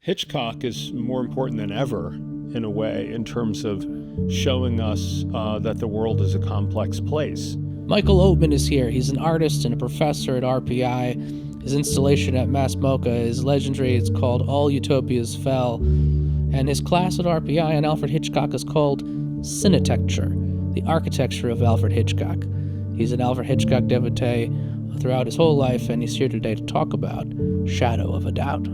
Hitchcock is more important than ever, in a way, in terms of showing us that the world is a complex place. Michael Oatman is here. He's an artist and a professor at RPI. His installation at Mass MoCA is legendary. It's called All Utopias Fell. And his class at RPI on Alfred Hitchcock is called Cinetecture, the architecture of Alfred Hitchcock. He's an Alfred Hitchcock devotee throughout his whole life, and he's here today to talk about Shadow of a Doubt.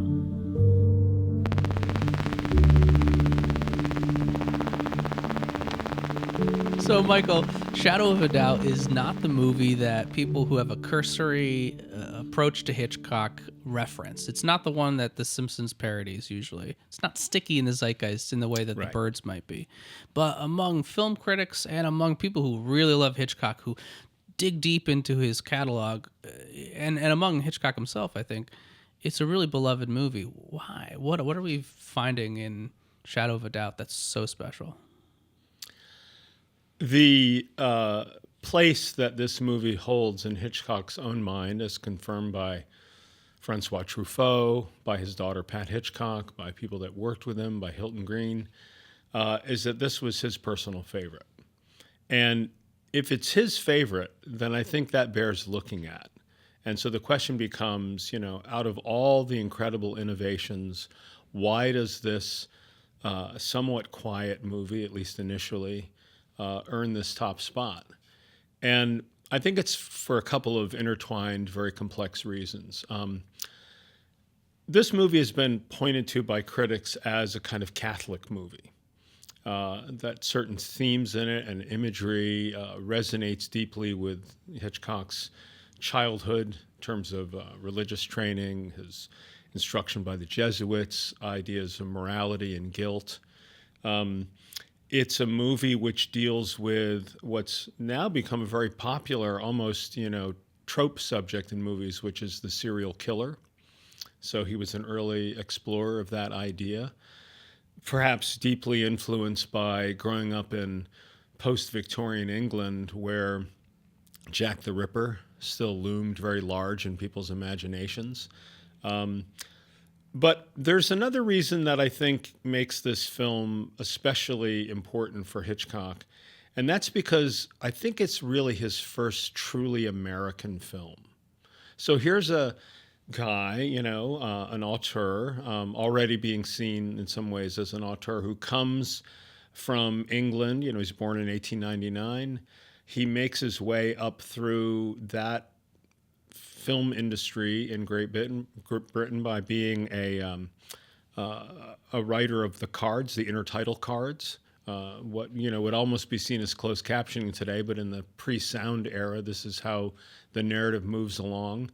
So, Michael, Shadow of a Doubt is not the movie that people who have a cursory approach to Hitchcock reference. It's not the one that The Simpsons parodies usually. It's not sticky in the zeitgeist in the way that The Birds might be. But among film critics and among people who really love Hitchcock, who dig deep into his catalog, and among Hitchcock himself, I think, it's a really beloved movie. Why? What are we finding in Shadow of a Doubt that's so special? The place that this movie holds in Hitchcock's own mind, as confirmed by Francois Truffaut, by his daughter Pat Hitchcock, by people that worked with him, by Hilton Green, is that this was his personal favorite. And if it's his favorite, then I think that bears looking at. And so the question becomes, out of all the incredible innovations, why does this somewhat quiet movie, at least initially, earn this top spot? And I think it's for a couple of intertwined, very complex reasons. This movie has been pointed to by critics as a kind of Catholic movie, that certain themes in it and imagery resonates deeply with Hitchcock's childhood in terms of religious training, his instruction by the Jesuits, ideas of morality and guilt. It's a movie which deals with what's now become a very popular, almost, trope subject in movies, which is the serial killer. So he was an early explorer of that idea, perhaps deeply influenced by growing up in post-Victorian England, where Jack the Ripper still loomed very large in people's imaginations. But there's another reason that I think makes this film especially important for Hitchcock, and that's because I think it's really his first truly American film. So here's a guy, an auteur, already being seen in some ways as an auteur who comes from England. He's born in 1899. He makes his way up through that film industry in Great Britain by being a writer of the cards, the intertitle cards. What would almost be seen as closed captioning today, but in the pre-sound era, this is how the narrative moves along.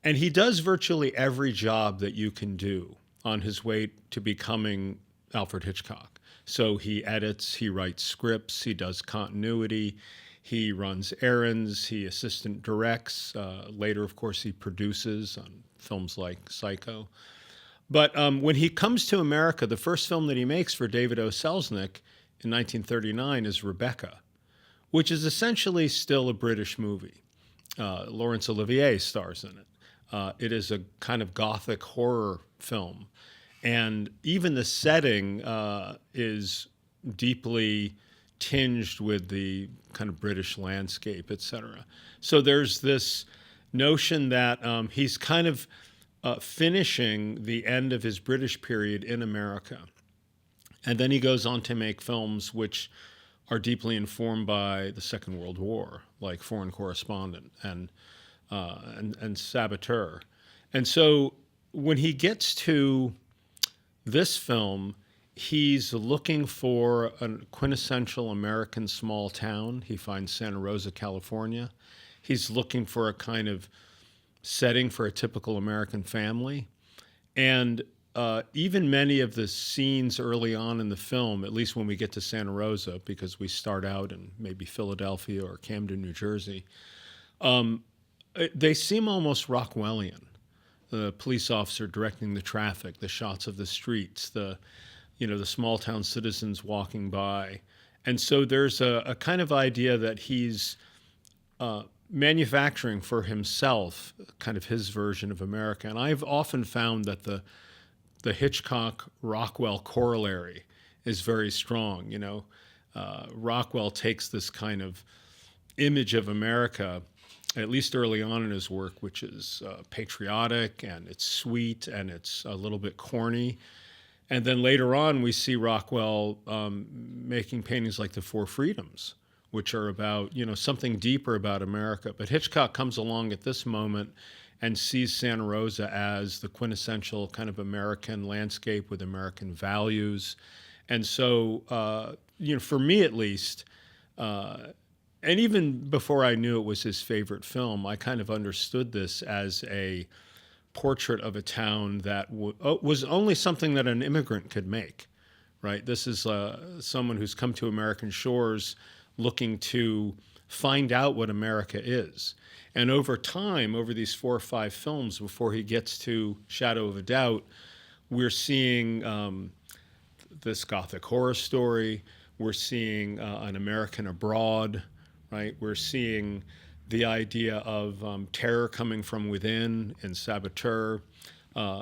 And he does virtually every job that you can do on his way to becoming Alfred Hitchcock. So he edits, he writes scripts, he does continuity, he runs errands, he assistant directs. Later, of course, he produces on films like Psycho. But when he comes to America, the first film that he makes for David O. Selznick in 1939 is Rebecca, which is essentially still a British movie. Laurence Olivier stars in it. It is a kind of gothic horror film. And even the setting is deeply tinged with the kind of British landscape, etc. So there's this notion that he's kind of finishing the end of his British period in America. And then he goes on to make films which are deeply informed by the Second World War, like Foreign Correspondent and Saboteur. And so when he gets to this film, he's looking for a quintessential American small town. He finds Santa Rosa, California. He's looking for a kind of setting for a typical American family. And even many of the scenes early on in the film, at least when we get to Santa Rosa, because we start out in maybe Philadelphia or Camden, New Jersey, they seem almost Rockwellian. The police officer directing the traffic, the shots of the streets, the small town citizens walking by. And so there's a kind of idea that he's manufacturing for himself kind of his version of America. And I've often found that the the Hitchcock Rockwell corollary is very strong. Rockwell takes this kind of image of America, at least early on in his work, which is patriotic and it's sweet and it's a little bit corny. And then later on, we see Rockwell making paintings like The Four Freedoms, which are about, something deeper about America. But Hitchcock comes along at this moment and sees Santa Rosa as the quintessential kind of American landscape with American values. And so, for me at least, and even before I knew it was his favorite film, I kind of understood this as a portrait of a town that was only something that an immigrant could make, right? This is someone who's come to American shores looking to find out what America is. And over time, over these 4 or 5 films before he gets to Shadow of a Doubt, we're seeing this Gothic horror story. We're seeing an American abroad, right? We're seeing the idea of terror coming from within in Saboteur,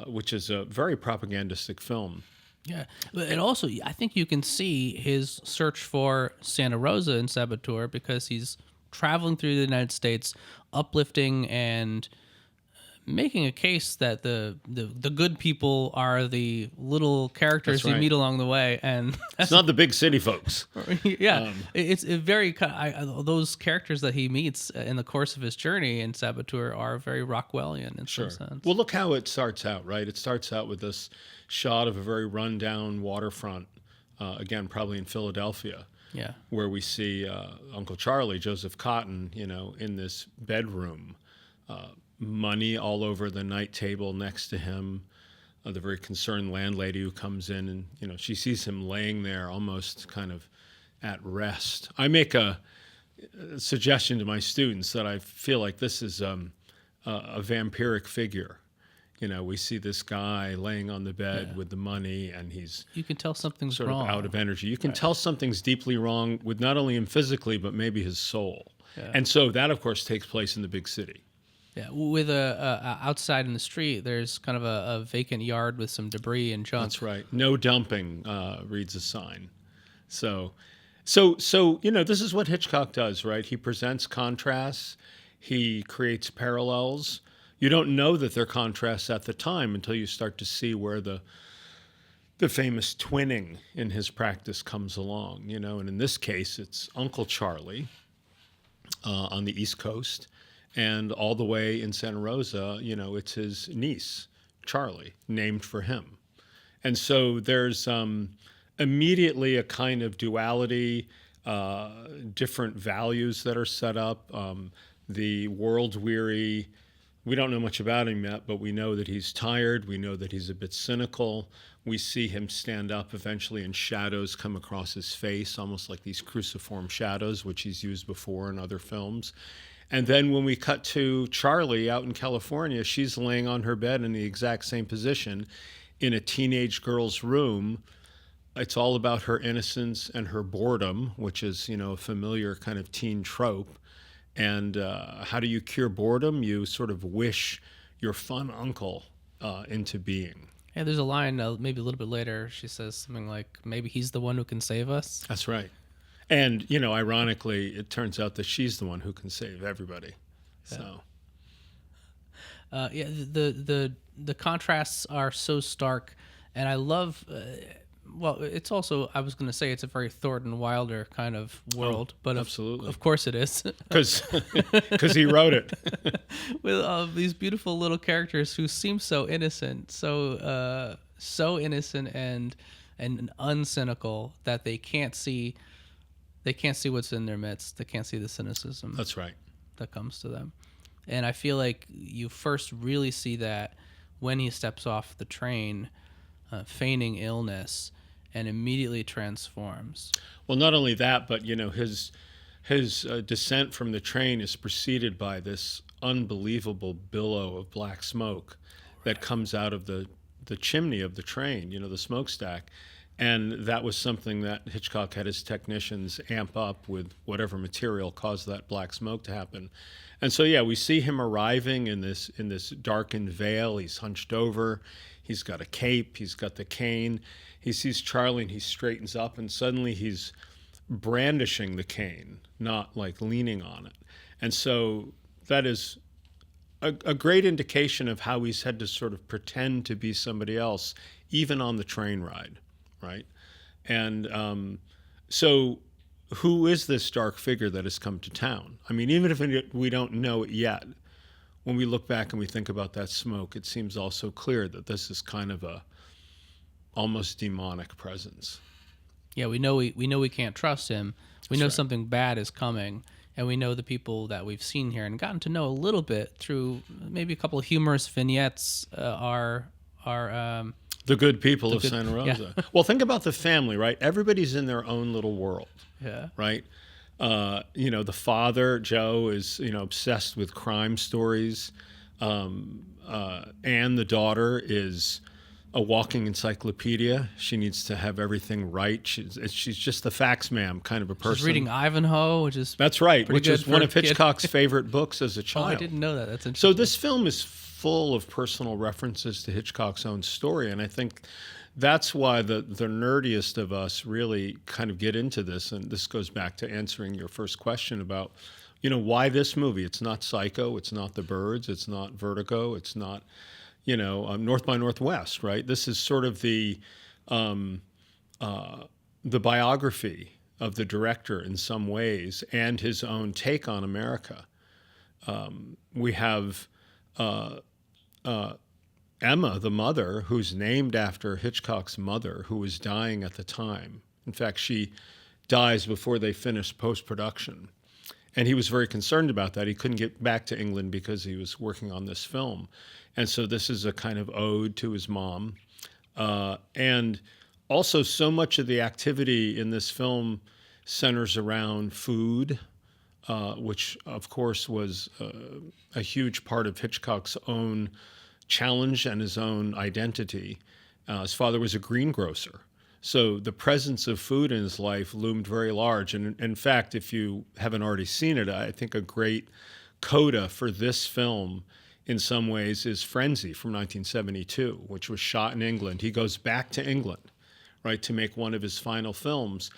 which is a very propagandistic film. Yeah, and also I think you can see his search for Santa Rosa in Saboteur because he's traveling through the United States, uplifting and making a case that the good people are the little characters That's right. you meet along the way, and It's not the big city folks. yeah, it's a very those characters that he meets in the course of his journey in Saboteur are very Rockwellian in some sense. Well, look how it starts out, right? It starts out with this shot of a very rundown waterfront, again, probably in Philadelphia. Yeah, Where we see Uncle Charlie, Joseph Cotton, in this bedroom, money all over the night table next to him, the very concerned landlady who comes in and, she sees him laying there almost kind of at rest. I make a suggestion to my students that I feel like this is a vampiric figure. We see this guy laying on the bed with the money, and he's you can tell something's sort wrong. of out of energy. You can tell something's deeply wrong with not only him physically, but maybe his soul. Yeah. And so that, of course, takes place in the big city. Yeah, with outside in the street, there's kind of a vacant yard with some debris and junk. That's right. No dumping, reads a sign. So, this is what Hitchcock does, right? He presents contrasts. He creates parallels. You don't know that they're contrasts at the time until you start to see where the famous twinning in his practice comes along, And in this case, it's Uncle Charlie on the East Coast. And all the way in Santa Rosa, it's his niece, Charlie, named for him. And so there's immediately a kind of duality, different values that are set up. The world-weary, we don't know much about him yet, but we know that he's tired. We know that he's a bit cynical. We see him stand up eventually, and shadows come across his face, almost like these cruciform shadows, which he's used before in other films. And then when we cut to Charlie out in California, she's laying on her bed in the exact same position in a teenage girl's room. It's all about her innocence and her boredom, which is, a familiar kind of teen trope. And how do you cure boredom? You sort of wish your fun uncle into being. Yeah, there's a line maybe a little bit later. She says something like, maybe he's the one who can save us. That's right. And, ironically, it turns out that she's the one who can save everybody. Yeah. So, the contrasts are so stark, and I love. It's also, I was going to say, it's a very Thornton Wilder kind of world, but absolutely, of course it is, because he wrote it with these beautiful little characters who seem so innocent, so innocent and uncynical that they can't see. They can't see what's in their midst. They can't see the cynicism. That's right. That comes to them. And I feel like you first really see that when he steps off the train, feigning illness, and immediately transforms. Well, not only that, but, his descent from the train is preceded by this unbelievable billow of black smoke that comes out of the chimney of the train, the smokestack. And that was something that Hitchcock had his technicians amp up with whatever material caused that black smoke to happen. And so, yeah, we see him arriving in this darkened veil. He's hunched over. He's got a cape. He's got the cane. He sees Charlie and he straightens up, and suddenly he's brandishing the cane, not like leaning on it. And so that is a great indication of how he's had to sort of pretend to be somebody else, even on the train ride, right? And so who is this dark figure that has come to town? I mean, even if we don't know it yet, when we look back and we think about that smoke, it seems also clear that this is kind of a almost demonic presence. Yeah, we know we can't trust him. We know something bad is coming, and we know the people that we've seen here and gotten to know a little bit through maybe a couple of humorous vignettes are the good people of Santa Rosa. Yeah. Well, think about the family, right? Everybody's in their own little world, right? The father, Joe, is obsessed with crime stories. Anne, the daughter, is a walking encyclopedia. She needs to have everything right. She's just the facts ma'am kind of a person. She's reading Ivanhoe, that's right, which is one of Hitchcock's favorite books as a child. Oh, I didn't know that. That's interesting. So this film is full of personal references to Hitchcock's own story, and I think that's why the nerdiest of us really kind of get into this. And this goes back to answering your first question about, why this movie? It's not Psycho. It's not The Birds. It's not Vertigo. It's not North by Northwest, right? This is sort of the biography of the director in some ways and his own take on America. We have Emma, the mother, who's named after Hitchcock's mother, who was dying at the time. In fact, she dies before they finish post-production. And he was very concerned about that. He couldn't get back to England because he was working on this film. And so this is a kind of ode to his mom. And also so much of the activity in this film centers around food, which of course was a huge part of Hitchcock's own challenge and his own identity. His father was a greengrocer. So the presence of food in his life loomed very large. And in fact, if you haven't already seen it, I think a great coda for this film in some ways is Frenzy from 1972, which was shot in England. He goes back to England, right, to make one of his final films.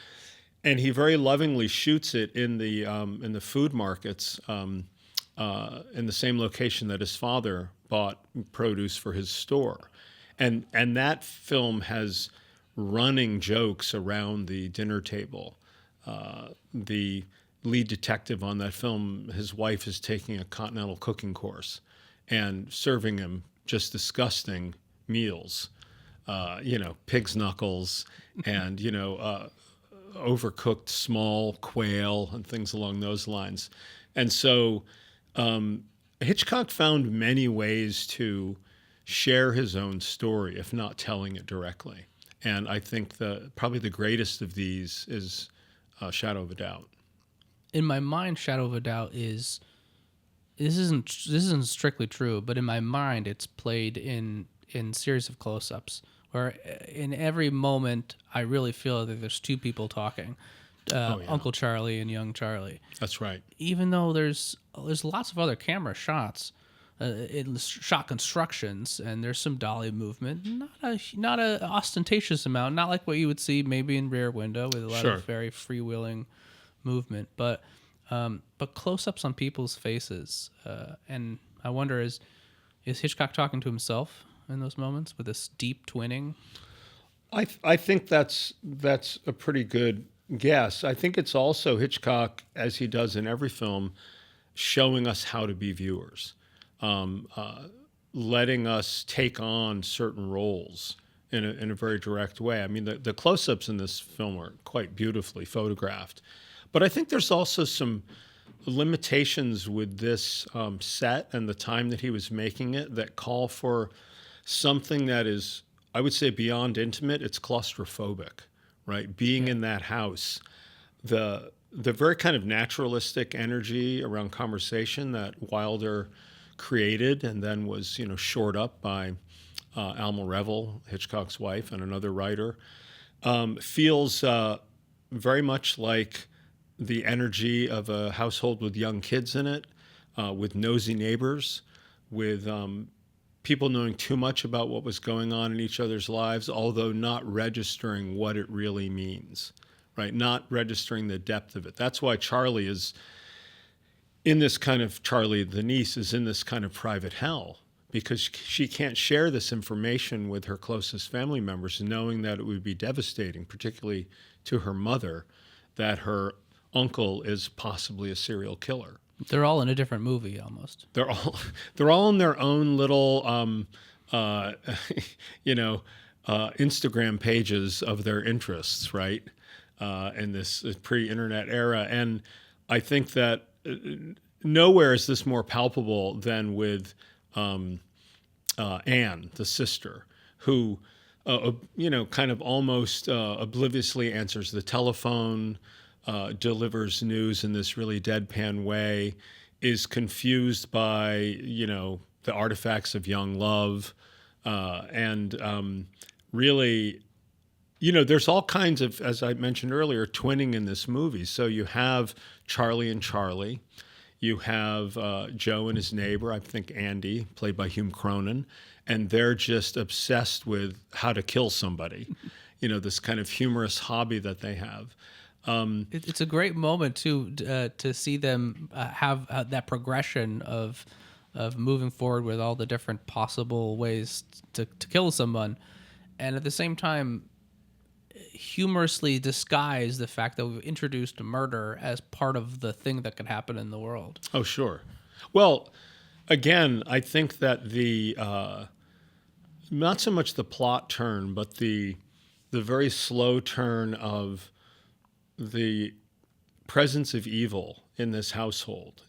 And he very lovingly shoots it in the food markets in the same location that his father bought produce for his store. And that film has running jokes around the dinner table. The lead detective on that film, his wife is taking a continental cooking course and serving him just disgusting meals, pig's knuckles and, overcooked small quail and things along those lines. And so Hitchcock found many ways to share his own story, if not telling it directly. And I think probably the greatest of these is Shadow of a Doubt. In my mind, Shadow of a Doubt is this isn't strictly true, but in my mind, it's played in series of close-ups where in every moment I really feel that there's two people talking, Uncle Charlie and young Charlie. That's right. Even though there's lots of other camera shots. Shot constructions, and there's some dolly movement, not a ostentatious amount, not like what you would see maybe in Rear Window with a lot of very freewheeling movement, but close-ups on people's faces, and I wonder is Hitchcock talking to himself in those moments with this deep twinning? I think that's a pretty good guess. I think it's also Hitchcock, as he does in every film, showing us how to be viewers. Letting us take on certain roles in a very direct way. I mean, the close-ups in this film are quite beautifully photographed. But I think there's also some limitations with this set and the time that he was making it that call for something that is, I would say, beyond intimate. It's claustrophobic, right? Being in that house. The very kind of naturalistic energy around conversation that Wilder created and then was shored up by Alma Reville, Hitchcock's wife, and another writer. feels very much like the energy of a household with young kids in it, with nosy neighbors, with people knowing too much about what was going on in each other's lives, although not registering what it really means, right? Not registering the depth of it. That's why Charlie is in this kind of, Charlie, the niece, is in this kind of private hell, because she can't share this information with her closest family members, knowing that it would be devastating, particularly to her mother, that her uncle is possibly a serial killer. They're all in a different movie almost. They're all in their own little Instagram pages of their interests, right? In this pre-internet era. And I think that nowhere is this more palpable than with Anne, the sister, who kind of almost obliviously answers the telephone, delivers news in this really deadpan way, is confused by, the artifacts of young love, and really, there's all kinds of, as I mentioned earlier, twinning in this movie. So you have Charlie and Charlie. You have Joe and his neighbor, I think Andy, played by Hume Cronin, and they're just obsessed with how to kill somebody, this kind of humorous hobby that they have. It's a great moment too to see them have that progression of moving forward with all the different possible ways to kill someone, and at the same time humorously disguise the fact that we've introduced murder as part of the thing that could happen in the world. Oh, sure. Well, again, I think that the not so much the plot turn, but the very slow turn of the presence of evil in this household,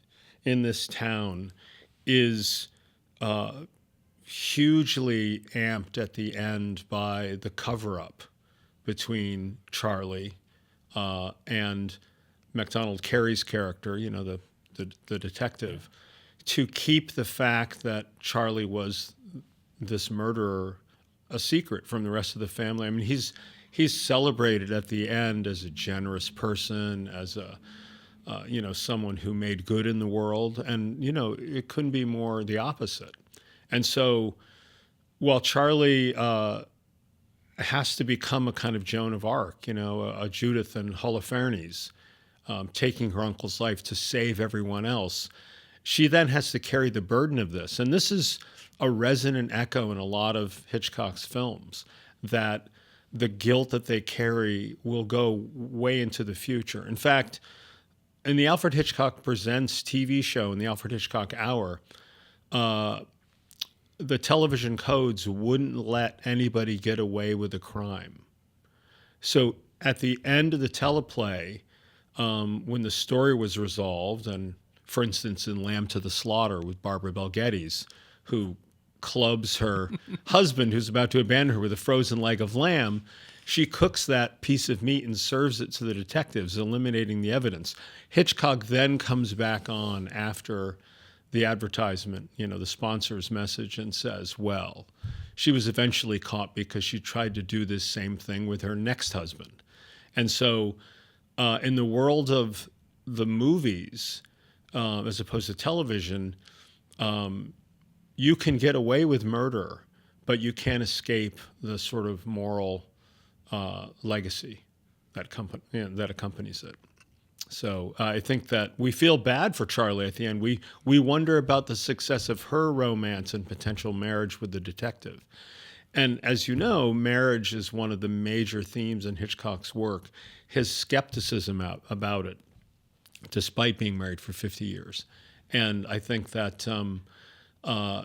in this town, is hugely amped at the end by the cover-up between Charlie and MacDonald Carey's character, the detective, to keep the fact that Charlie was this murderer a secret from the rest of the family. I mean, he's celebrated at the end as a generous person, as a someone who made good in the world, and it couldn't be more the opposite. And so, while Charlie has to become a kind of Joan of Arc, a Judith and Holofernes, taking her uncle's life to save everyone else, she then has to carry the burden of this. And this is a resonant echo in a lot of Hitchcock's films, that the guilt that they carry will go way into the future. In fact, in the Alfred Hitchcock Presents TV show, in the Alfred Hitchcock Hour, the television codes wouldn't let anybody get away with a crime. So at the end of the teleplay, when the story was resolved, and for instance, in Lamb to the Slaughter with Barbara Bel Geddes, who clubs her husband who's about to abandon her with a frozen leg of lamb, she cooks that piece of meat and serves it to the detectives, eliminating the evidence. Hitchcock then comes back on after the advertisement, the sponsor's message, and says, well, she was eventually caught because she tried to do this same thing with her next husband. And so in the world of the movies, as opposed to television, you can get away with murder, but you can't escape the sort of moral legacy that accompanies it. So I think that we feel bad for Charlie at the end. We wonder about the success of her romance and potential marriage with the detective. And as you know, marriage is one of the major themes in Hitchcock's work. His skepticism about it, despite being married for 50 years. And I think that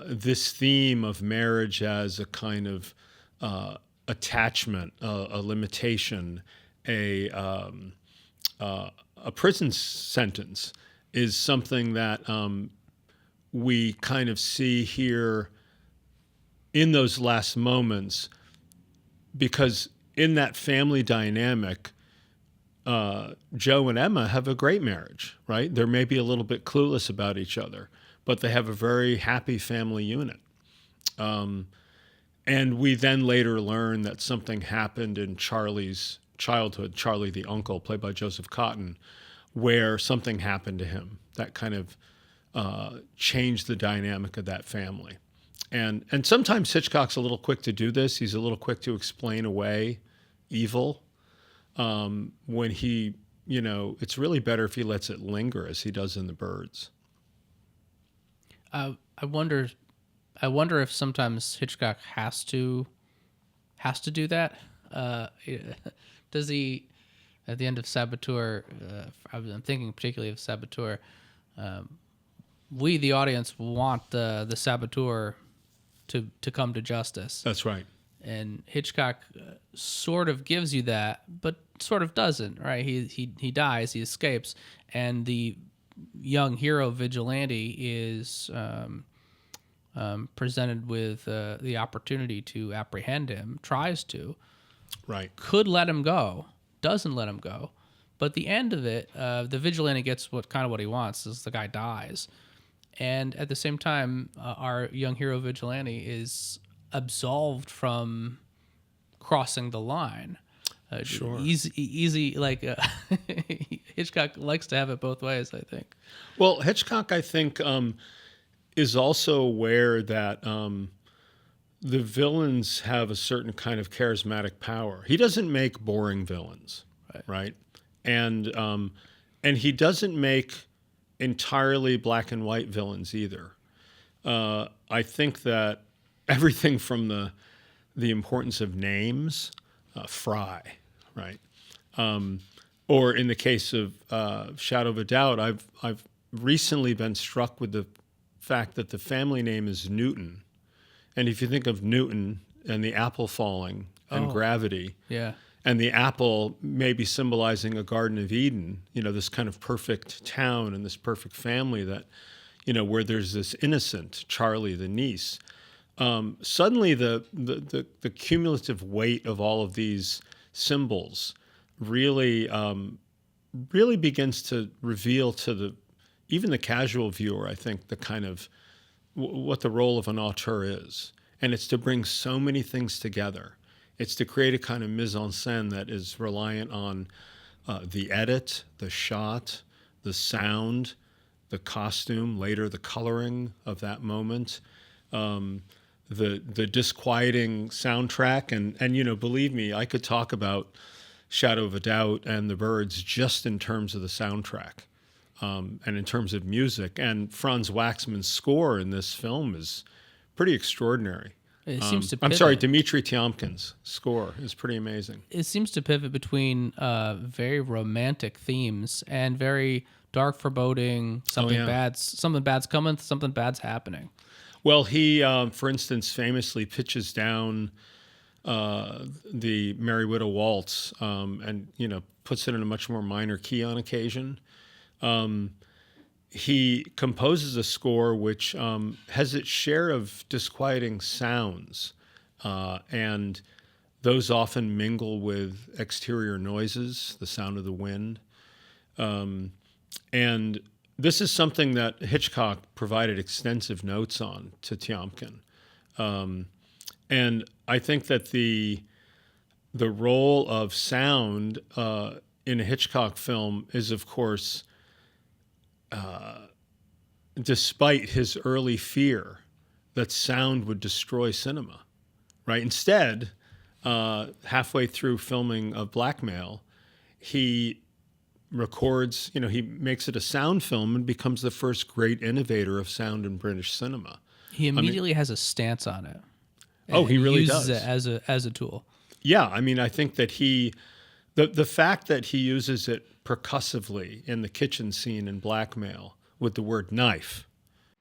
this theme of marriage as a kind of attachment, a limitation, a prison sentence, is something that we kind of see here in those last moments, because in that family dynamic, Joe and Emma have a great marriage, right? They're maybe a little bit clueless about each other, but they have a very happy family unit. And we then later learn that something happened in Charlie's childhood, Charlie the uncle, played by Joseph Cotton, where something happened to him that kind of changed the dynamic of that family. And sometimes Hitchcock's a little quick to do this. He's a little quick to explain away evil. When he, it's really better if he lets it linger, as he does in The Birds. I wonder if sometimes Hitchcock has to do that. Does he, at the end of Saboteur? I'm thinking particularly of Saboteur. We, the audience, want the Saboteur to come to justice. That's right. And Hitchcock sort of gives you that, but sort of doesn't, right? He dies, he escapes, and the young hero vigilante is presented with the opportunity to apprehend him, tries to, right, could let him go, doesn't let him go, but the end of it, the vigilante gets what he wants, is the guy dies, and at the same time, our young hero vigilante is absolved from crossing the line. Sure. Easy. Like Hitchcock likes to have it both ways, I think. Well, Hitchcock, I think, is also aware that the villains have a certain kind of charismatic power. He doesn't make boring villains, right? And he doesn't make entirely black and white villains either. I think that everything from the importance of names, Fry, right? Or in the case of Shadow of a Doubt, I've recently been struck with the fact that the family name is Newton, and if you think of Newton and the apple falling and gravity, yeah, and the apple maybe symbolizing a Garden of Eden, this kind of perfect town and this perfect family that, where there's this innocent Charlie, the niece. Suddenly the cumulative weight of all of these symbols really begins to reveal to even the casual viewer, I think, the kind of what the role of an auteur is. And it's to bring so many things together. It's to create a kind of mise en scène that is reliant on the edit, the shot, the sound, the costume, later the coloring of that moment, the disquieting soundtrack. And believe me, I could talk about Shadow of a Doubt and The Birds just in terms of the soundtrack and in terms of music. And Franz Waxman's score in this film is pretty extraordinary. It seems to I'm sorry, Dmitri Tiomkin's score is pretty amazing. It seems to pivot between very romantic themes and very dark, foreboding, something bad's coming, something bad's happening. Well, he, for instance, famously pitches down the Merry Widow Waltz and, puts it in a much more minor key on occasion. He composes a score which has its share of disquieting sounds, and those often mingle with exterior noises, the sound of the wind. And this is something that Hitchcock provided extensive notes on to Tiomkin. And I think that the role of sound in a Hitchcock film is, of course, despite his early fear that sound would destroy cinema, right? Instead, halfway through filming of Blackmail, he records, he makes it a sound film and becomes the first great innovator of sound in British cinema. He immediately has a stance on it. He really does. Uses it as a tool. Yeah, I think that the fact that he uses it percussively in the kitchen scene in Blackmail with the word knife.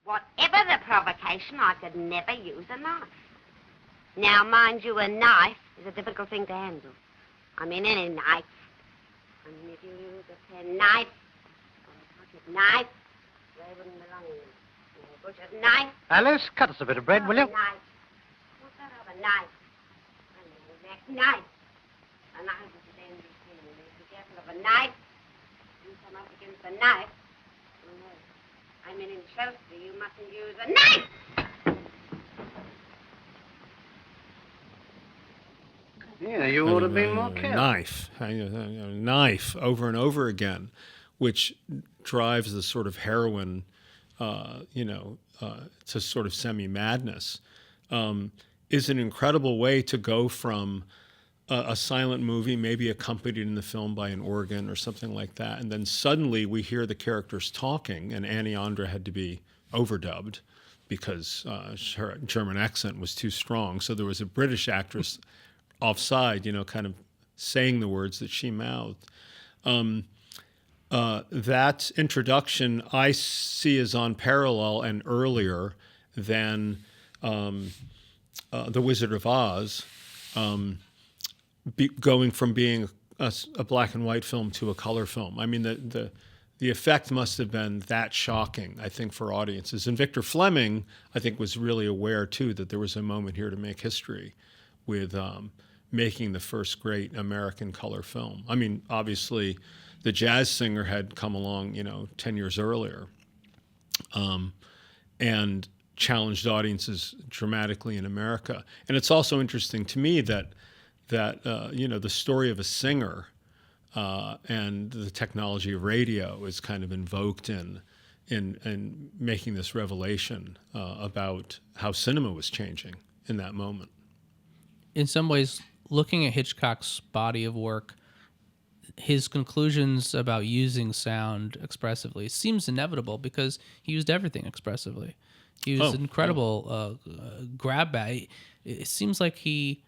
Whatever the provocation, I could never use a knife. Now, mind you, a knife is a difficult thing to handle. Any knife. If you use a penknife or a pocket knife, they wouldn't belong in it. A butcher's knife. Alice, cut us a bit of bread, will you? Knife. What's that other knife? A neck knife. A knife is a dangerous thing. Be careful of a knife. You come up against a knife. Oh, no. In Chelsea, you mustn't use a knife! Yeah, you ought to be more careful. Knife over and over again, which drives the sort of heroine, to sort of semi-madness, is an incredible way to go from a silent movie, maybe accompanied in the film by an organ or something like that, and then suddenly we hear the characters talking, and Annie Andra had to be overdubbed because her German accent was too strong. So there was a British actress offside, kind of saying the words that she mouthed. That introduction I see as on parallel and earlier than The Wizard of Oz, going from being a black and white film to a color film. I mean, the effect must have been that shocking, I think, for audiences. And Victor Fleming, I think, was really aware, too, that there was a moment here to make history with making the first great American color film. I mean, obviously, The Jazz Singer had come along, 10 years earlier, and challenged audiences dramatically in America. And it's also interesting to me that the story of a singer and the technology of radio is kind of invoked in making this revelation about how cinema was changing in that moment. In some ways, looking at Hitchcock's body of work, his conclusions about using sound expressively seems inevitable because he used everything expressively. He was incredible grab bag. It seems like he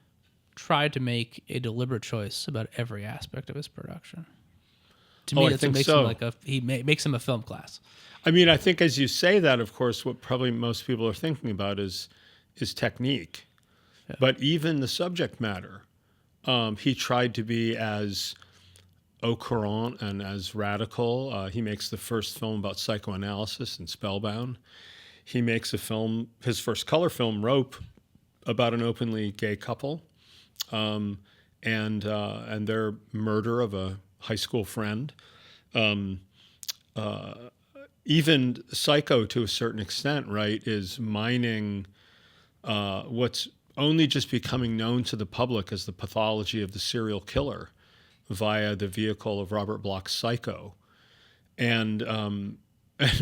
tried to make a deliberate choice about every aspect of his production. To me, that's what makes him makes him a film class. I mean, I think as you say that, of course, what probably most people are thinking about is technique. Yeah. But even the subject matter, he tried to be as au courant and as radical. He makes the first film about psychoanalysis in Spellbound. He makes his first color film, Rope, about an openly gay couple. And their murder of a high school friend. Even Psycho, to a certain extent, right, is mining what's only just becoming known to the public as the pathology of the serial killer via the vehicle of Robert Bloch's Psycho. And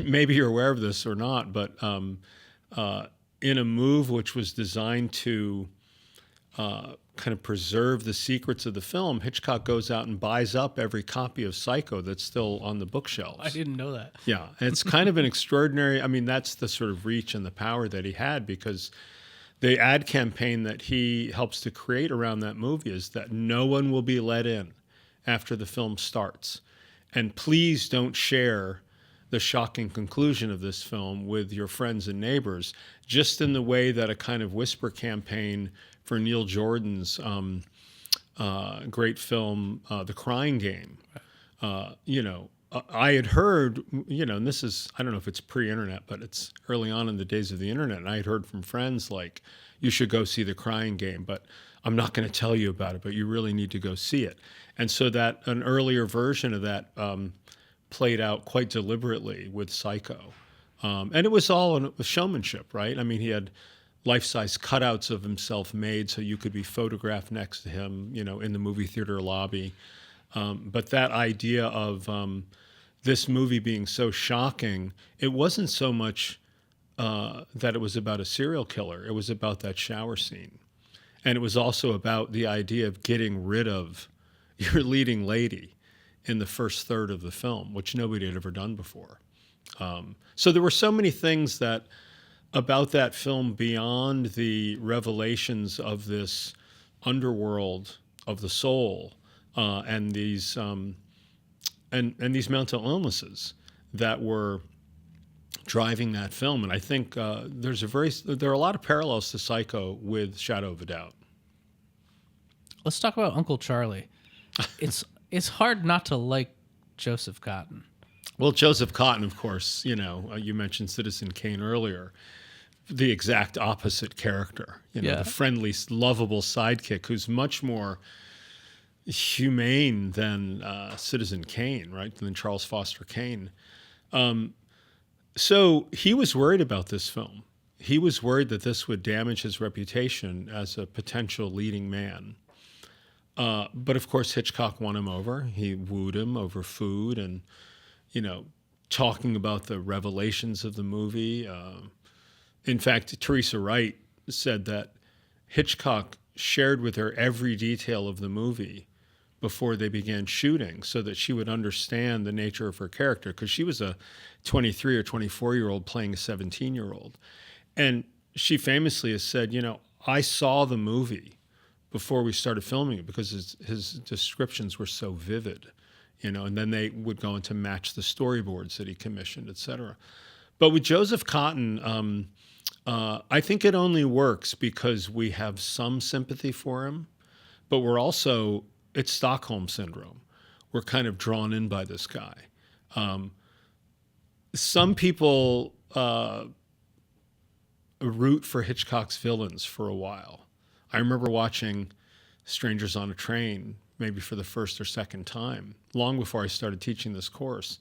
maybe you're aware of this or not, but in a move which was designed to kind of preserve the secrets of the film, Hitchcock goes out and buys up every copy of Psycho that's still on the bookshelves. I didn't know that. Yeah, it's kind of an extraordinary, I mean, that's the sort of reach and the power that he had, because the ad campaign that he helps to create around that movie is that no one will be let in after the film starts. And please don't share the shocking conclusion of this film with your friends and neighbors, just in the way that a kind of whisper campaign for Neil Jordan's great film, The Crying Game. I had heard, and this is, I don't know if it's pre-internet, but it's early on in the days of the internet, and I had heard from friends like, you should go see The Crying Game, but I'm not going to tell you about it, but you really need to go see it. And so that an earlier version of that played out quite deliberately with Psycho. And it was all a showmanship, right? I mean, he had life-size cutouts of himself made so you could be photographed next to him, in the movie theater lobby. But that idea of this movie being so shocking, it wasn't so much that it was about a serial killer. It was about that shower scene. And it was also about the idea of getting rid of your leading lady in the first third of the film, which nobody had ever done before. So there were so many things about that film beyond the revelations of this underworld of the soul and these mental illnesses that were driving that film. And I think there are a lot of parallels to Psycho with Shadow of a Doubt. Let's talk about Uncle Charlie. It's hard not to like Joseph Cotten. Well, Joseph Cotten, of course, you mentioned Citizen Kane earlier, the exact opposite character, the friendly, lovable sidekick who's much more humane than Citizen Kane, right, than Charles Foster Kane. So he was worried about this film. He was worried that this would damage his reputation as a potential leading man. But of course, Hitchcock won him over. He wooed him over food and, talking about the revelations of the movie. In fact, Teresa Wright said that Hitchcock shared with her every detail of the movie before they began shooting so that she would understand the nature of her character, because she was a 23 or 24-year-old playing a 17-year-old. And she famously has said, I saw the movie before we started filming it because his descriptions were so vivid, and then they would go in to match the storyboards that he commissioned, et cetera. But with Joseph Cotten, I think it only works because we have some sympathy for him, but it's Stockholm Syndrome. We're kind of drawn in by this guy. Some people root for Hitchcock's villains for a while. I remember watching Strangers on a Train, maybe for the first or second time, long before I started teaching this course,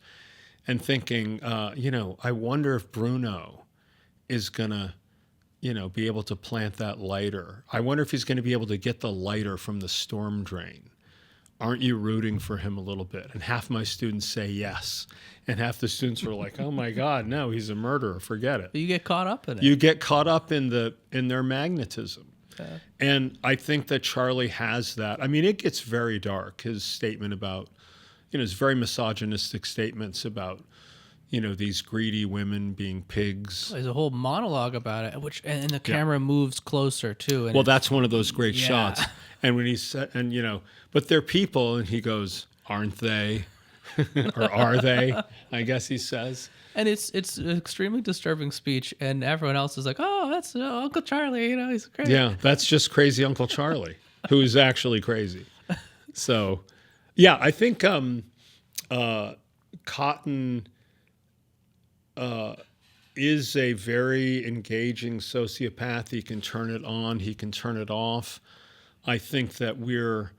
and thinking, I wonder if Bruno is going to, be able to plant that lighter. I wonder if he's going to be able to get the lighter from the storm drain. Aren't you rooting for him a little bit? And half my students say yes. And half the students are like, oh my God, no, he's a murderer. Forget it. You get caught up in it. You get caught up in their magnetism. And I think that Charlie has that. I mean, it gets very dark. His statement about, his very misogynistic statements about, these greedy women being pigs. There's a whole monologue about it, and the camera moves closer too. And that's one of those great shots. And when he said, but they're people, and he goes, aren't they? Or are they? I guess he says. And it's an extremely disturbing speech, and everyone else is like, "Oh, that's Uncle Charlie, he's crazy." Yeah, that's just crazy Uncle Charlie, who is actually crazy. So, yeah, I think Cotten is a very engaging sociopath. He can turn it on, he can turn it off. I think that we're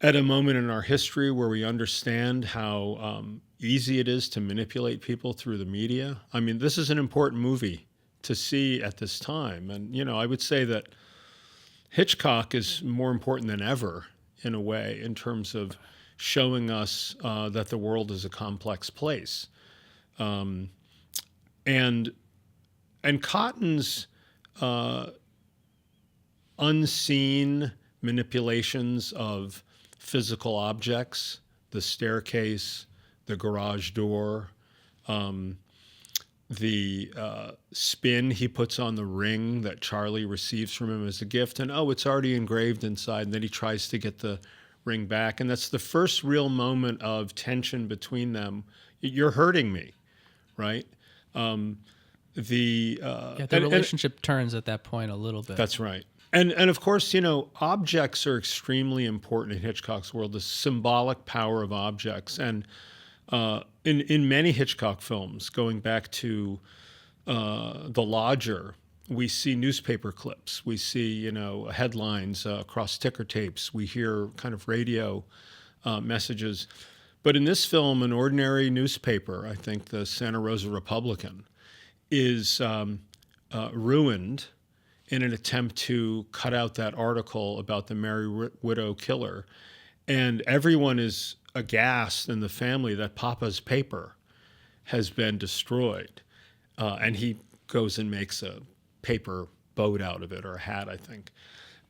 at a moment in our history where we understand how easy it is to manipulate people through the media. I mean, this is an important movie to see at this time. And, I would say that Hitchcock is more important than ever in a way in terms of showing us that the world is a complex place. And Cotton's unseen manipulations of physical objects, the staircase, the garage door, the spin he puts on the ring that Charlie receives from him as a gift, and it's already engraved inside, and then he tries to get the ring back. And that's the first real moment of tension between them. You're hurting me, right? The relationship turns at that point a little bit. That's right. And of course, objects are extremely important in Hitchcock's world, the symbolic power of objects. And in many Hitchcock films, going back to The Lodger, we see newspaper clips. We see, headlines across ticker tapes. We hear kind of radio messages. But in this film, an ordinary newspaper, I think the Santa Rosa Republican, is ruined in an attempt to cut out that article about the Merry Widow killer. And everyone is aghast in the family that Papa's paper has been destroyed. And he goes and makes a paper boat out of it, or a hat, I think.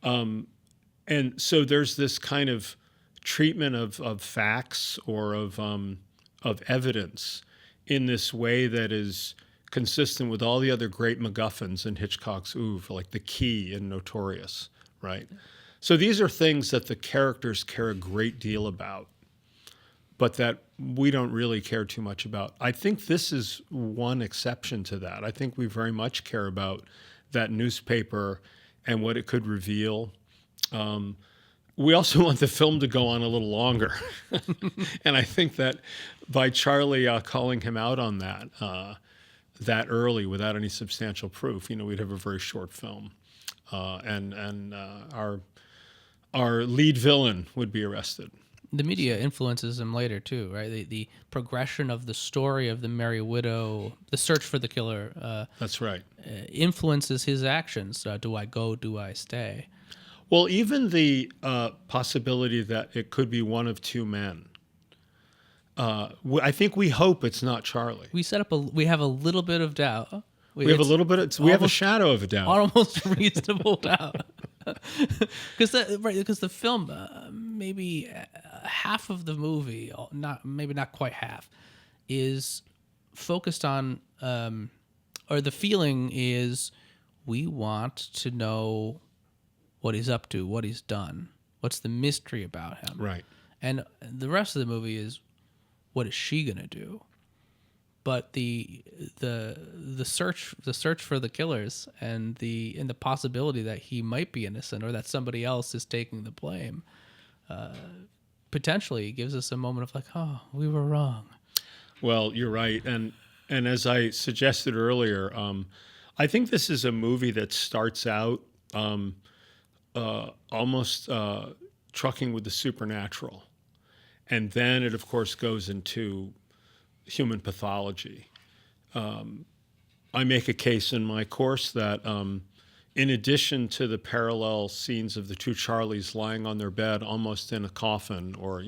And so there's this kind of treatment of facts or of evidence in this way that is consistent with all the other great MacGuffins in Hitchcock's oeuvre, like The Key and Notorious, right? So these are things that the characters care a great deal about, but that we don't really care too much about. I think this is one exception to that. I think we very much care about that newspaper and what it could reveal. We also want the film to go on a little longer. And I think that by Charlie calling him out on that early without any substantial proof, we'd have a very short film. And our lead villain would be arrested. The media influences him later too, right? The progression of the story of the Merry Widow, the search for the killer. That's right. Influences his actions. Do I go? Do I stay? Well, even the possibility that it could be one of two men. I think we hope it's not Charlie. We have a little bit of doubt. We have a little bit. We have a shadow of a doubt. Almost reasonable doubt. Because the film, maybe half of the movie, maybe not quite half, is focused on, or the feeling is, we want to know what he's up to, what he's done, what's the mystery about him, Right. and the rest of the movie is, what is she gonna do? But the search for the killers and the possibility that he might be innocent or that somebody else is taking the blame, potentially gives us a moment of like, oh, we were wrong. Well, you're right, and as I suggested earlier, I think this is a movie that starts out almost trucking with the supernatural, and then it of course goes into human pathology. I make a case in my course that in addition to the parallel scenes of the two Charlies lying on their bed almost in a coffin, or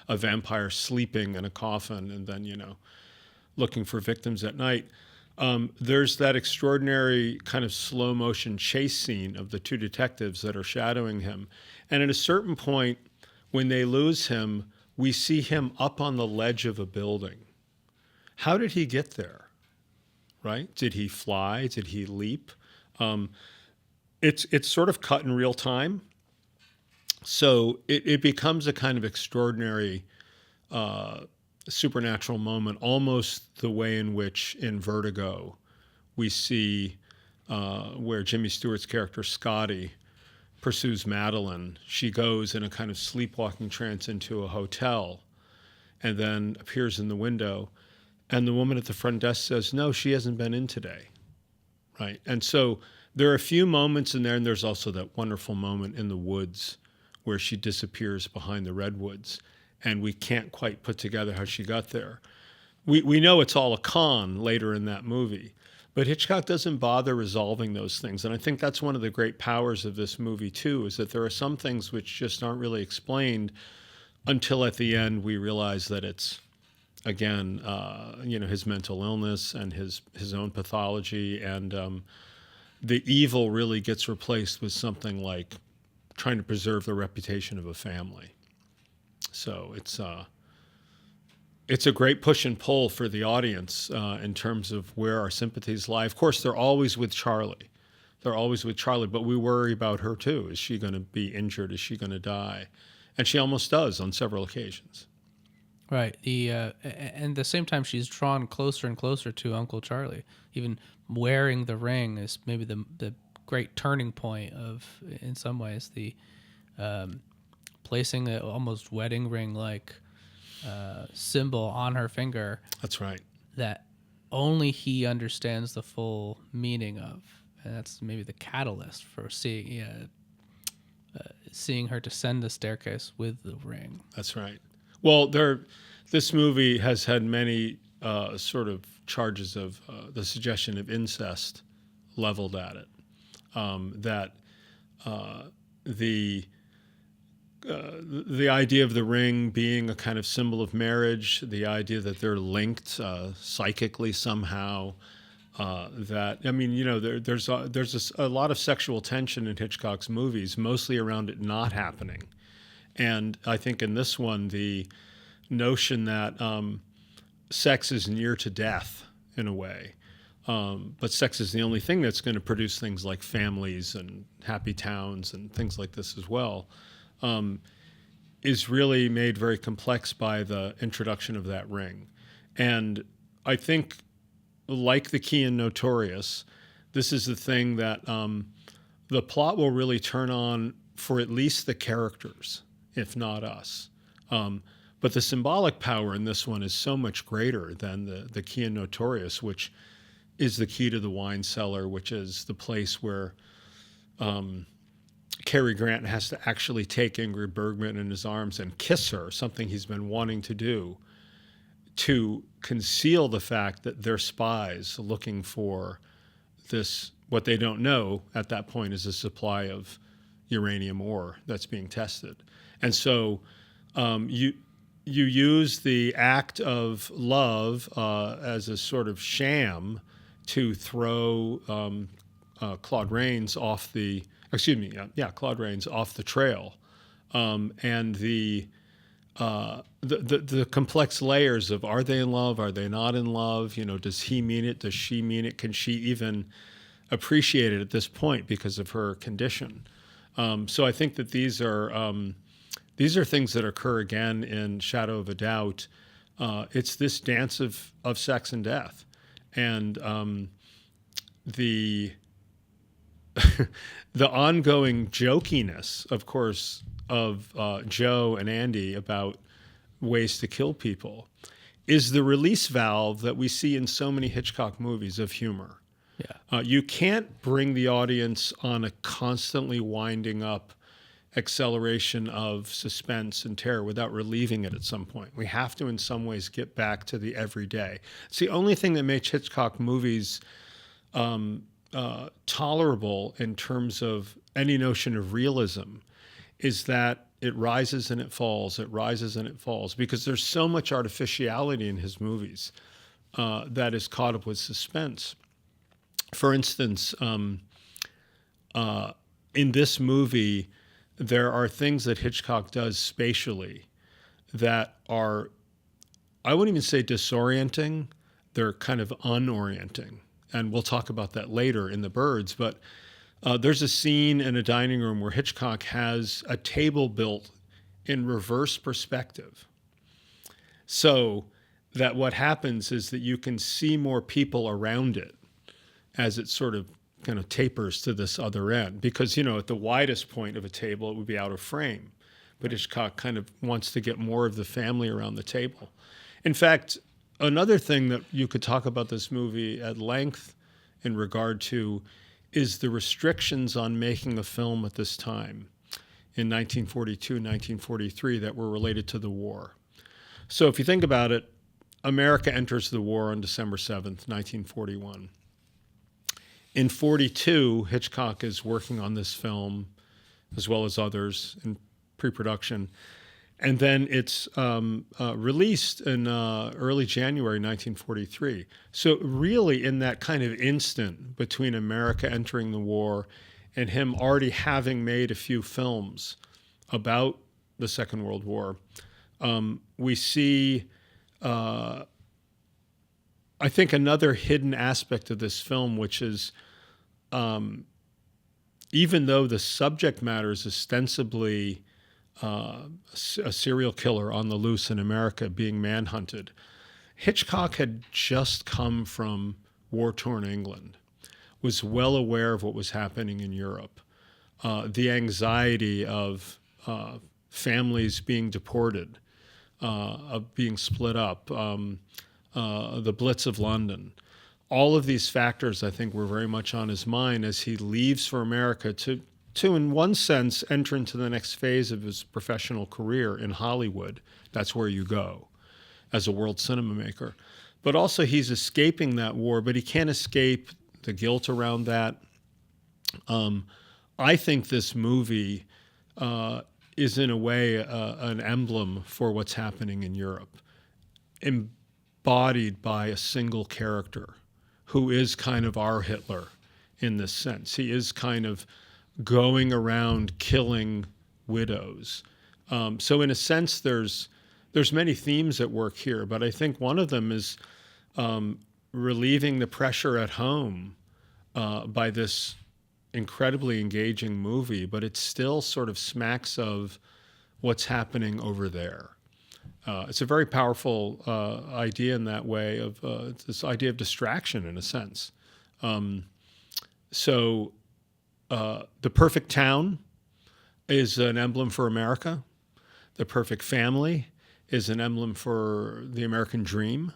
a vampire sleeping in a coffin and then looking for victims at night, there's that extraordinary kind of slow motion chase scene of the two detectives that are shadowing him, and at a certain point when they lose him, we see him up on the ledge of a building. How did he get there, right? Did he fly? Did he leap? It's sort of cut in real time. So it becomes a kind of extraordinary supernatural moment, almost the way in which in Vertigo we see where Jimmy Stewart's character Scotty pursues Madeline. She goes in a kind of sleepwalking trance into a hotel and then appears in the window. And the woman at the front desk says, no, she hasn't been in today, right? And so there are a few moments in there, and there's also that wonderful moment in the woods where she disappears behind the redwoods, and we can't quite put together how she got there. We know it's all a con later in that movie, but Hitchcock doesn't bother resolving those things. And I think that's one of the great powers of this movie, too, is that there are some things which just aren't really explained until at the end we realize that it's, again, his mental illness and his own pathology, and the evil really gets replaced with something like trying to preserve the reputation of a family. So it's a great push and pull for the audience in terms of where our sympathies lie. Of course, they're always with Charlie. But we worry about her too. Is she going to be injured? Is she going to die? And she almost does on several occasions. Right. And at the same time, she's drawn closer and closer to Uncle Charlie. Even wearing the ring is maybe the great turning point of, in some ways, the placing an almost wedding ring-like symbol on her finger. That's right. That only he understands the full meaning of, and that's maybe the catalyst for seeing her descend the staircase with the ring. That's right. Well, this movie has had many sort of charges of the suggestion of incest leveled at it. The idea of the ring being a kind of symbol of marriage, the idea that they're linked psychically somehow. There's a lot of sexual tension in Hitchcock's movies, mostly around it not happening. And I think in this one, the notion that sex is near to death in a way, but sex is the only thing that's going to produce things like families and happy towns and things like this as well, is really made very complex by the introduction of that ring. And I think, like The Key and Notorious, this is the thing that the plot will really turn on for at least the characters, if not us. But the symbolic power in this one is so much greater than the Key and Notorious, which is the key to the wine cellar, which is the place where Cary Grant has to actually take Ingrid Bergman in his arms and kiss her, something he's been wanting to do, to conceal the fact that they're spies looking for this, what they don't know at that point is a supply of, uranium ore that's being tested. And so you use the act of love as a sort of sham to throw Claude Rains off the, Claude Rains off the trail. And the complex layers of, are they in love? Are they not in love? Does he mean it? Does she mean it? Can she even appreciate it at this point because of her condition? So I think that these are things that occur again in Shadow of a Doubt. It's this dance of sex and death, and the the ongoing jokiness, of course, of Joe and Andy about ways to kill people is the release valve that we see in so many Hitchcock movies of humor. Yeah. You can't bring the audience on a constantly winding up acceleration of suspense and terror without relieving it at some point. We have to, in some ways, get back to the everyday. It's the only thing that makes Hitchcock movies tolerable in terms of any notion of realism is that it rises and it falls, it rises and it falls, because there's so much artificiality in his movies that is caught up with suspense. For instance, in this movie, there are things that Hitchcock does spatially that are, I wouldn't even say disorienting, they're kind of unorienting. And we'll talk about that later in The Birds, but there's a scene in a dining room where Hitchcock has a table built in reverse perspective. So that what happens is that you can see more people around it as it sort of kind of tapers to this other end. Because, at the widest point of a table, it would be out of frame. But Hitchcock kind of wants to get more of the family around the table. In fact, another thing that you could talk about this movie at length in regard to is the restrictions on making a film at this time in 1942, 1943 that were related to the war. So if you think about it, America enters the war on December 7th, 1941. In 42, Hitchcock is working on this film, as well as others, in pre-production. And then it's released in early January 1943. So really in that kind of instant between America entering the war and him already having made a few films about the Second World War, we see, I think, another hidden aspect of this film, which is even though the subject matter is ostensibly a serial killer on the loose in America being manhunted, Hitchcock had just come from war-torn England, was well aware of what was happening in Europe, the anxiety of families being deported, of being split up, the Blitz of London. All of these factors, I think, were very much on his mind as he leaves for America to, in one sense, enter into the next phase of his professional career in Hollywood. That's where you go as a world cinema maker. But also he's escaping that war, but he can't escape the guilt around that. I think this movie is in a way an emblem for what's happening in Europe, embodied by a single character who is kind of our Hitler in this sense. He is kind of going around killing widows. So in a sense, there's many themes at work here, but I think one of them is relieving the pressure at home by this incredibly engaging movie, but it still sort of smacks of what's happening over there. It's a very powerful idea in that way of this idea of distraction in a sense. So the perfect town is an emblem for America. The perfect family is an emblem for the American dream,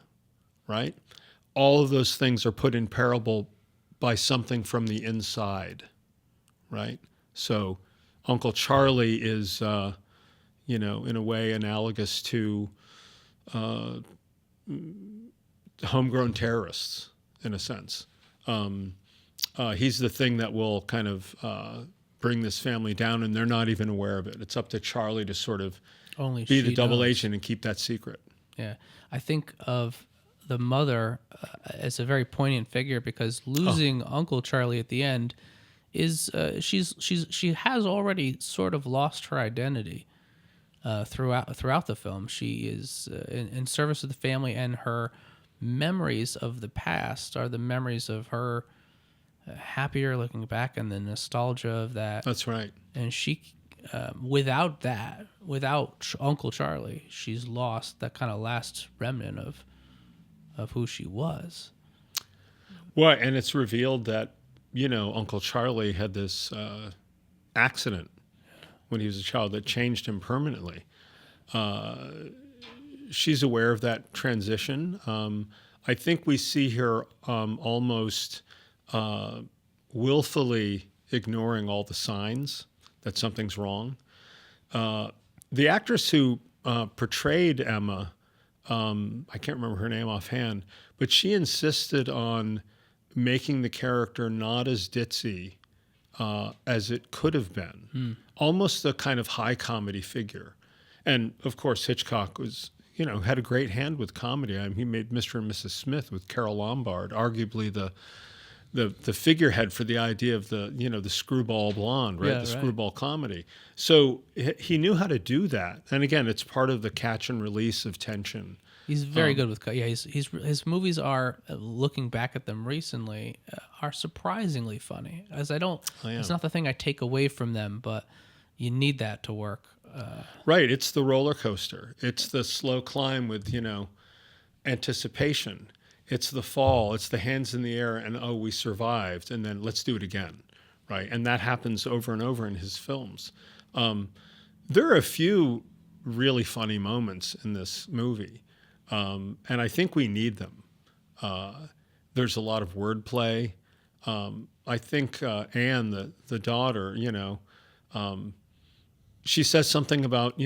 right? All of those things are put in parable by something from the inside, right? So Uncle Charlie is, in a way analogous to homegrown terrorists, in a sense. He's the thing that will kind of bring this family down, and they're not even aware of it. It's up to Charlie to sort of Only be the she double knows. agent and keep that secret. Yeah, I think of the mother as a very poignant figure because losing Uncle Charlie at the end is she has already sort of lost her identity throughout the film. She is in service of the family, and her memories of the past are the memories of her happier looking back and the nostalgia of that. That's right. And she, without Uncle Charlie, she's lost that kind of last remnant of who she was. Well, and it's revealed that, Uncle Charlie had this accident when he was a child that changed him permanently. She's aware of that transition. I think we see her almost willfully ignoring all the signs that something's wrong. The actress who portrayed Emma, I can't remember her name offhand, but she insisted on making the character not as ditzy as it could have been, almost a kind of high comedy figure. And of course, Hitchcock was, had a great hand with comedy. I mean, he made Mr. and Mrs. Smith with Carole Lombard, arguably the figurehead for the idea of the screwball blonde, right? Yeah, the right. screwball comedy. So he knew how to do that. And again, it's part of the catch and release of tension. He's very good with his movies are looking back at them recently are surprisingly funny. As it's not the thing I take away from them, but you need that to work. Right. It's the roller coaster. It's the slow climb with, anticipation. It's the fall. It's the hands in the air and, oh, we survived. And then let's do it again. Right. And that happens over and over in his films. There are a few really funny moments in this movie. And I think we need them. There's a lot of wordplay. I think Anne, the daughter, she says something about,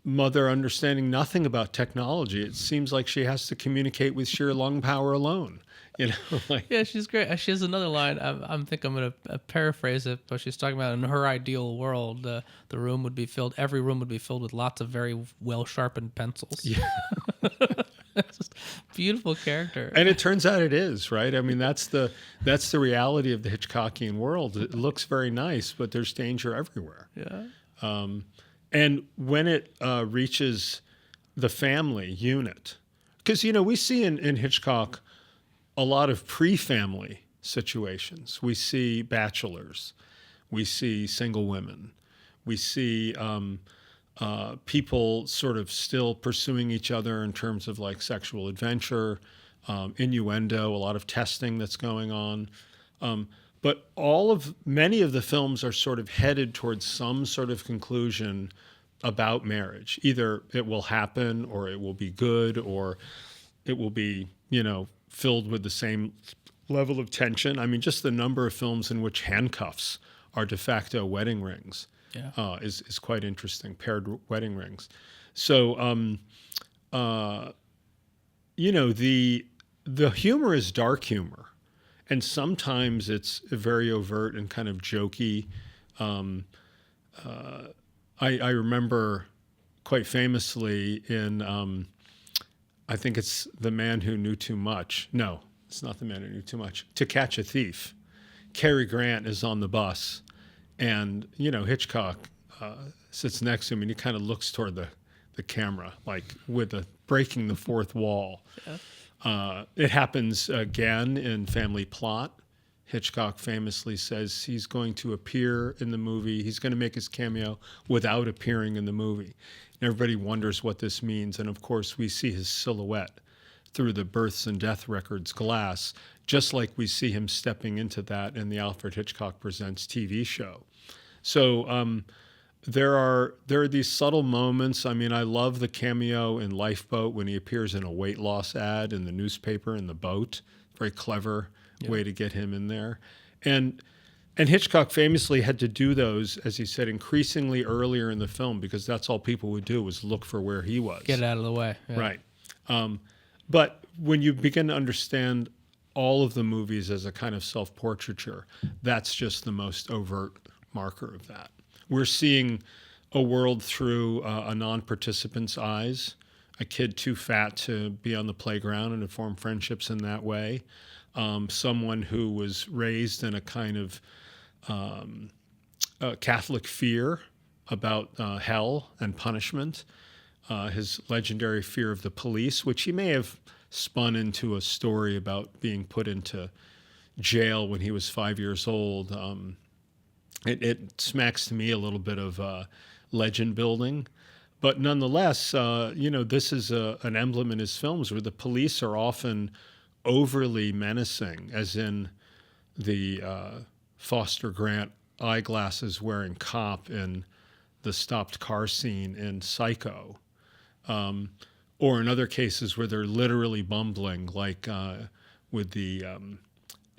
mother understanding nothing about technology. It seems like she has to communicate with sheer lung power alone. Yeah, she's great. She has another line. I'm going to paraphrase it, but she's talking about in her ideal world, every room would be filled with lots of very well sharpened pencils. Yeah. It's just beautiful character. And it turns out it is, right? I mean, that's the reality of the Hitchcockian world. It looks very nice, but there's danger everywhere. Yeah. And when it reaches the family unit, because, we see in Hitchcock a lot of pre-family situations. We see bachelors. We see single women. We see people sort of still pursuing each other in terms of like sexual adventure, innuendo, a lot of testing that's going on. But many of the films are sort of headed towards some sort of conclusion about marriage. Either it will happen, or it will be good, or it will be, filled with the same level of tension. I mean, just the number of films in which handcuffs are de facto wedding rings is quite interesting, paired wedding rings. So, the humor is dark humor. And sometimes it's very overt and kind of jokey. I remember quite famously in, I think it's The Man Who Knew Too Much. No, it's not The Man Who Knew Too Much. To Catch a Thief. Cary Grant is on the bus, and, Hitchcock sits next to him, and he kind of looks toward the camera, like with breaking the fourth wall. Yeah. It happens again in Family Plot. Hitchcock famously says he's going to appear in the movie. He's going to make his cameo without appearing in the movie. And everybody wonders what this means. And of course, we see his silhouette through the Births and Death Records glass, just like we see him stepping into that in the Alfred Hitchcock Presents TV show. So there are these subtle moments. I mean, I love the cameo in Lifeboat when he appears in a weight loss ad in the newspaper in the boat. Very clever way to get him in there. And Hitchcock famously had to do those, as he said, increasingly earlier in the film, because that's all people would do was look for where he was. Get out of the way. Yeah. Right. But when you begin to understand all of the movies as a kind of self-portraiture, that's just the most overt marker of that. We're seeing a world through a non-participant's eyes, a kid too fat to be on the playground and to form friendships in that way, someone who was raised in a kind of Catholic fear about hell and punishment, his legendary fear of the police, which he may have spun into a story about being put into jail when he was 5 years old. It smacks to me a little bit of legend building. But nonetheless, this is an emblem in his films where the police are often overly menacing, as in the Foster Grant eyeglasses wearing cop in the stopped car scene in Psycho, or in other cases where they're literally bumbling, like with the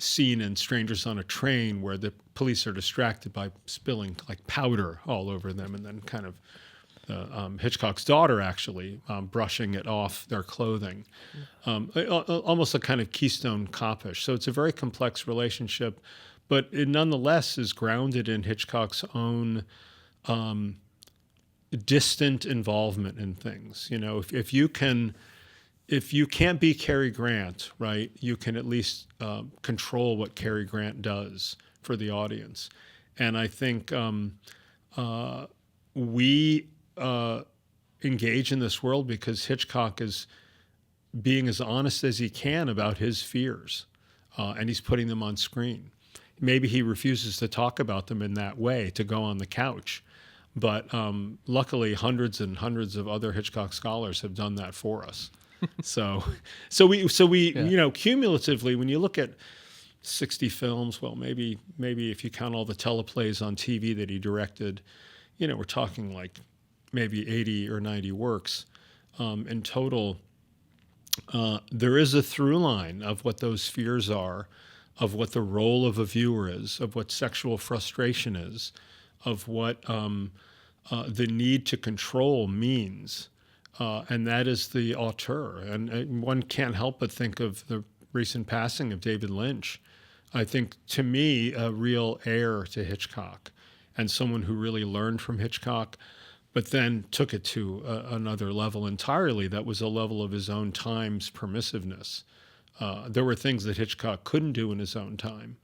scene in Strangers on a Train where the police are distracted by spilling like powder all over them, and then kind of Hitchcock's daughter actually brushing it off their clothing, almost a kind of Keystone Cop-ish. So it's a very complex relationship, but it nonetheless is grounded in Hitchcock's own distant involvement in things. You know, if you can't be Cary Grant, right, you can at least control what Cary Grant does for the audience. And I think we engage in this world because Hitchcock is being as honest as he can about his fears, and he's putting them on screen. Maybe he refuses to talk about them in that way, to go on the couch. But luckily, hundreds and hundreds of other Hitchcock scholars have done that for us. So we Yeah. Cumulatively, when you look at 60 films, well, maybe if you count all the teleplays on TV that he directed, we're talking like maybe 80 or 90 works in total. There is a through line of what those fears are, of what the role of a viewer is, of what sexual frustration is, of what the need to control means. And that is the auteur. And one can't help but think of the recent passing of David Lynch. I think, to me, a real heir to Hitchcock, and someone who really learned from Hitchcock, but then took it to another level entirely. That was a level of his own time's permissiveness. There were things that Hitchcock couldn't do in his own time.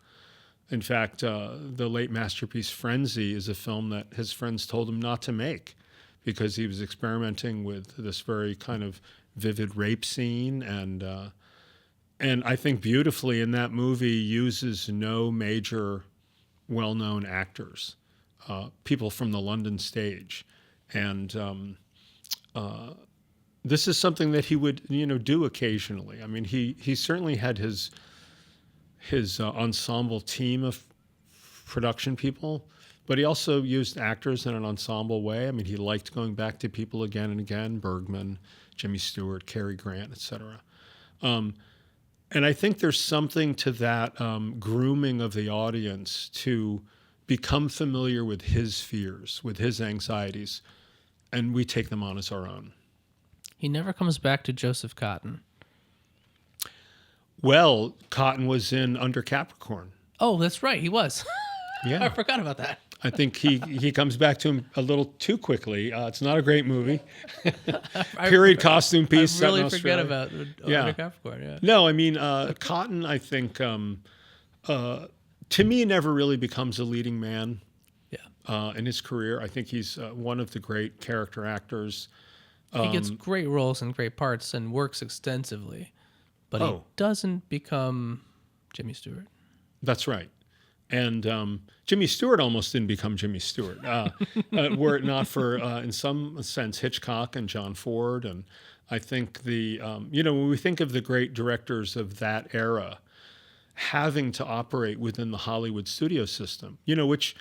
In fact, the late masterpiece Frenzy is a film that his friends told him not to make because he was experimenting with this very kind of vivid rape scene, and I think beautifully in that movie uses no major well-known actors, people from the London stage. And this is something that he would, do occasionally. I mean, he certainly had his ensemble team of production people, but he also used actors in an ensemble way. I mean, he liked going back to people again and again: Bergman, Jimmy Stewart, Cary Grant, etc. And I think there's something to that grooming of the audience to become familiar with his fears, with his anxieties, and we take them on as our own. He never comes back to Joseph Cotton. Well, Cotton was in Under Capricorn. Oh, that's right. He was. Yeah. I forgot about that. I think he comes back to him a little too quickly. It's not a great movie. Period costume piece. I really set in forget Australia. about Yeah. Under Capricorn. Yeah. No, I mean, Cotton, I think, to me, never really becomes a leading man in his career. I think he's one of the great character actors. He gets great roles and great parts and works extensively, but he doesn't become Jimmy Stewart. That's right. And Jimmy Stewart almost didn't become Jimmy Stewart, were it not for, in some sense, Hitchcock and John Ford. And I think when we think of the great directors of that era having to operate within the Hollywood studio system, which,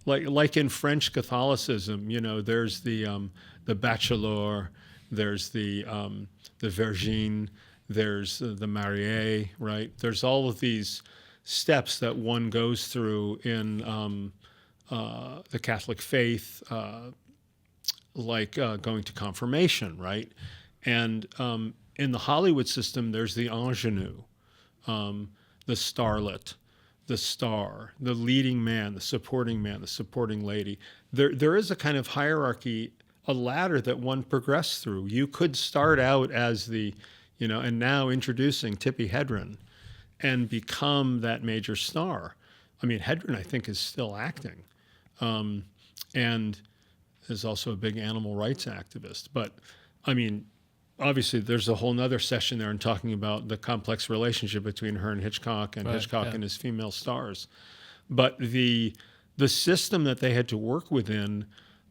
like in French Catholicism, there's the Bachelor, there's the Virgin, there's the Mariée, right? There's all of these steps that one goes through in the Catholic faith, like going to confirmation, right? And in the Hollywood system, there's the ingenue, the starlet, the star, the leading man, the supporting lady. There is a kind of hierarchy, a ladder that one progressed through. You could start out as the, and now introducing Tippi Hedren and become that major star. I mean, Hedren, I think, is still acting, and is also a big animal rights activist. But, I mean, obviously, there's a whole nother session there in talking about the complex relationship between her and Hitchcock, and Hitchcock and his female stars. But the system that they had to work within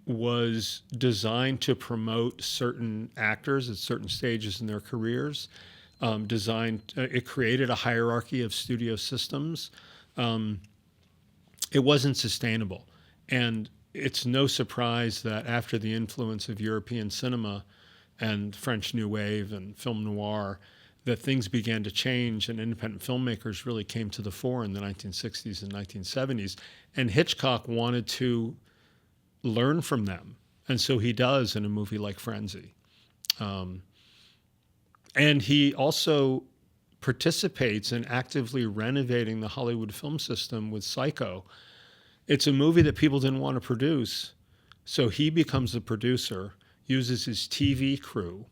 was designed to promote certain actors at certain stages in their careers. It created a hierarchy of studio systems. It wasn't sustainable. And it's no surprise that after the influence of European cinema and French New Wave and film noir, that things began to change and independent filmmakers really came to the fore in the 1960s and 1970s. And Hitchcock wanted to learn from them. And so he does in a movie like Frenzy. And he also participates in actively renovating the Hollywood film system with Psycho. It's a movie that people didn't want to produce, so he becomes the producer, uses his TV crew,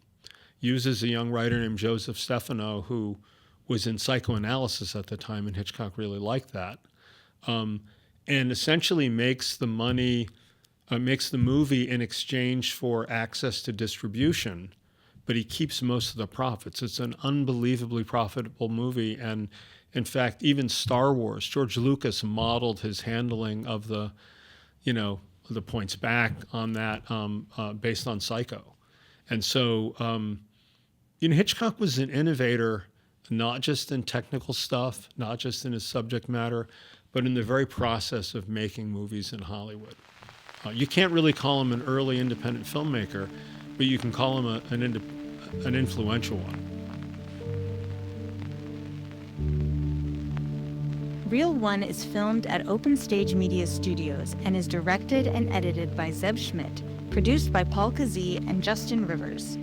uses a young writer named Joseph Stefano, who was in psychoanalysis at the time, and Hitchcock really liked that, and essentially makes the movie in exchange for access to distribution, but he keeps most of the profits. It's an unbelievably profitable movie, and in fact, even Star Wars, George Lucas modeled his handling of the points back on that based on Psycho. And so, Hitchcock was an innovator, not just in technical stuff, not just in his subject matter, but in the very process of making movies in Hollywood. You can't really call him an early independent filmmaker, but you can call him an influential one. Reel 1 is filmed at Open Stage Media Studios and is directed and edited by Zeb Schmidt, produced by Paul Kazee and Justin Rivers.